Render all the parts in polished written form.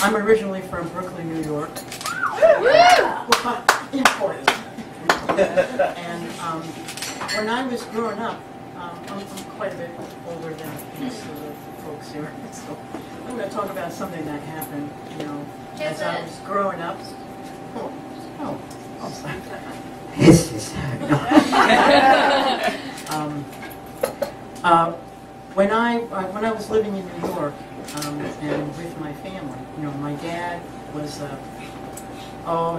I'm originally from Brooklyn, New York. Important. And when I was growing up, I'm quite a bit older than most of the folks here, so I'm going to talk about something that happened, as I was growing up. Sorry. This is when I was living in New York and with my family, my dad was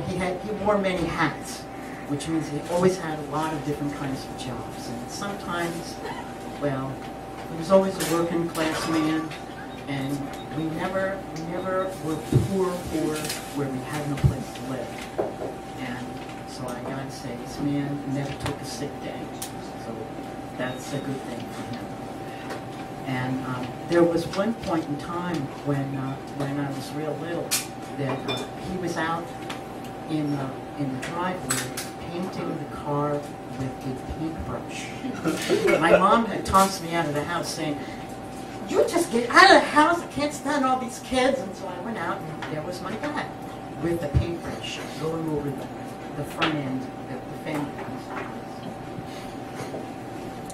he wore many hats, which means he always had a lot of different kinds of jobs, and sometimes, well, he was always a working class man, and we never were poor where we had no place to live. And so I gotta say, this man never took a sick day, so that's a good thing for him. And there was one point in time when I was real little that he was out in the driveway painting the car with a paintbrush. My mom had tossed me out of the house saying, "You just get out of the house, I can't stand all these kids." And so I went out, and there was my dad with the paintbrush going over the front end of the fender.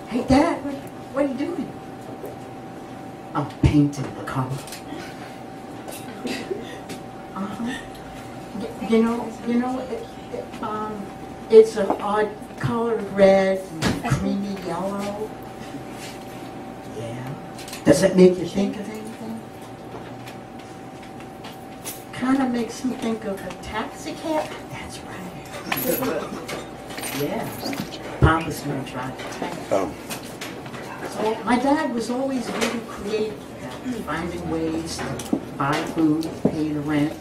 "Hey, Dad, what are you doing?" "I'm painting the car." It's an odd color, red and creamy yellow. Yeah. Does it make you think of anything? Kind of makes me think of a taxi cab. That's right. Yeah. Papa's going to drive the taxi. So my dad was always really creative about finding ways to buy food, pay the rent.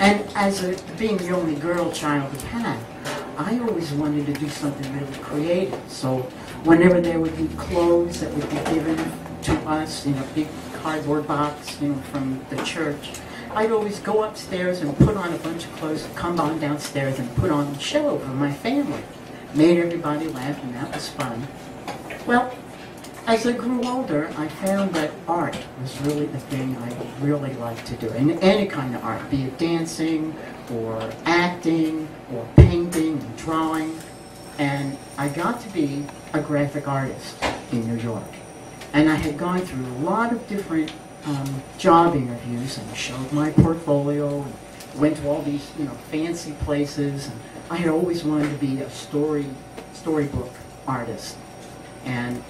And as being the only girl child he had, I always wanted to do something really creative. So whenever there would be clothes that would be given to us in a big cardboard box, from the church, I'd always go upstairs and put on a bunch of clothes, come on downstairs and put on a show for my family. Made everybody laugh, and that was fun. Well, as I grew older, I found that art was really the thing I really liked to do. And any kind of art, be it dancing or acting or painting and drawing. And I got to be a graphic artist in New York. And I had gone through a lot of different job interviews and showed my portfolio and went to all these fancy places. And I had always wanted to be a storybook artist. And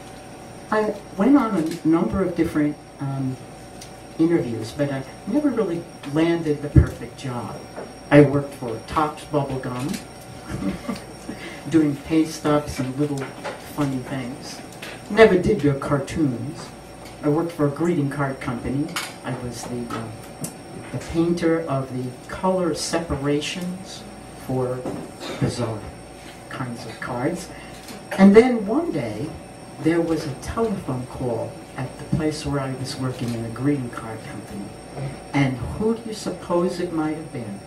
I went on a number of different interviews, but I never really landed the perfect job. I worked for Topps Bubblegum, doing paste ups and little funny things. Never did do cartoons. I worked for a greeting card company. I was the painter of the color separations for bizarre kinds of cards. And then one day, there was a telephone call at the place where I was working in a greeting card company. And who do you suppose it might have been?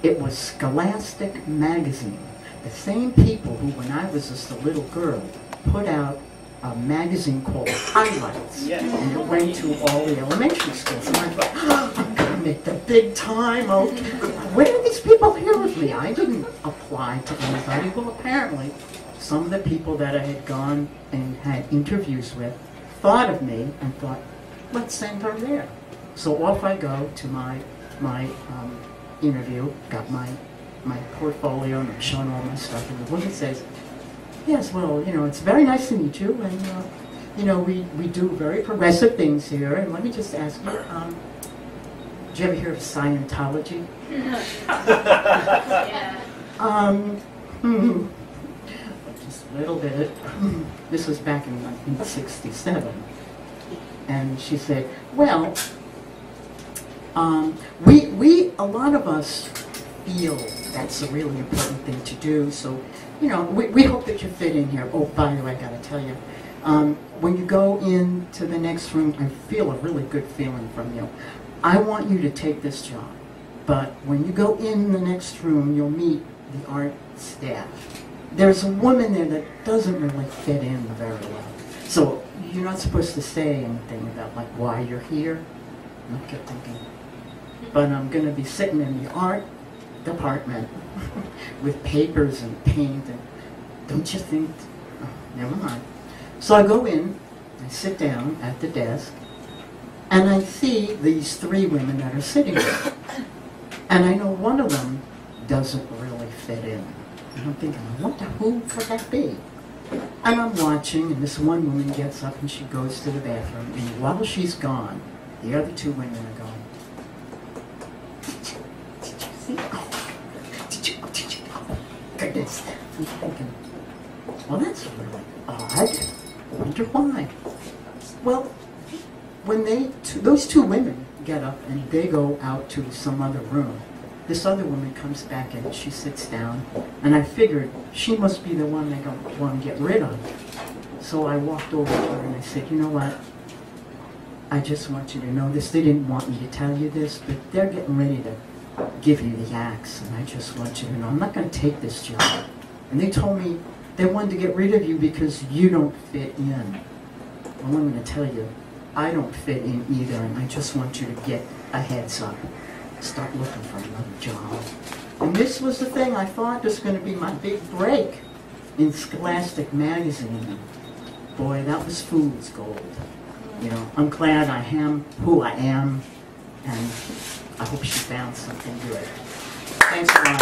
It was Scholastic Magazine. The same people who, when I was just a little girl, put out a magazine called Highlights. Yes. And it went to all the elementary schools. And I thought, I'm going to make the big time. Okay. Where are these people here with me? I didn't apply to anybody. Well, apparently, some of the people that I had gone and had interviews with thought of me and thought, let's send her there. So off I go to my interview, got my portfolio, and I'm showing all my stuff, and the woman says, "Yes, well, it's very nice to meet you, and we do very progressive things here, and let me just ask you, did you ever hear of Scientology?" Yeah. Just a little bit. This was back in 1967. And she said, well, a lot of us feel that's a really important thing to do, so, we hope that you fit in here. Oh, by the way, I gotta tell you, when you go into the next room, I feel a really good feeling from you. I want you to take this job, but when you go in the next room, you'll meet the art staff. There's a woman there that doesn't really fit in very well. So you're not supposed to say anything about like why you're here. And I kept thinking, but I'm going to be sitting in the art department with papers and paint, and don't you think, oh, never mind. So I go in, I sit down at the desk, and I see these three women that are sitting there. And I know one of them doesn't really fit in. And I'm thinking, who could that be? And I'm watching, and this one woman gets up and she goes to the bathroom, and while she's gone, the other two women are going, did you see? Oh, did you, oh, goodness. I'm thinking, well, that's really odd. I wonder why. Well, when those two women get up and they go out to some other room, this other woman comes back in and she sits down, and I figured she must be the one they want to get rid of. So I walked over to her and I said, you know what? I just want you to know this. They didn't want me to tell you this, but they're getting ready to give you the axe, and I just want you to know I'm not going to take this job. And they told me they wanted to get rid of you because you don't fit in. Well, I'm going to tell you, I don't fit in either, and I just want you to get a heads up. Start looking for another job. And this was the thing I thought was going to be my big break in Scholastic magazine. Boy, that was fool's gold. You know, I'm glad I am who I am, and I hope she found something good. Thanks a lot.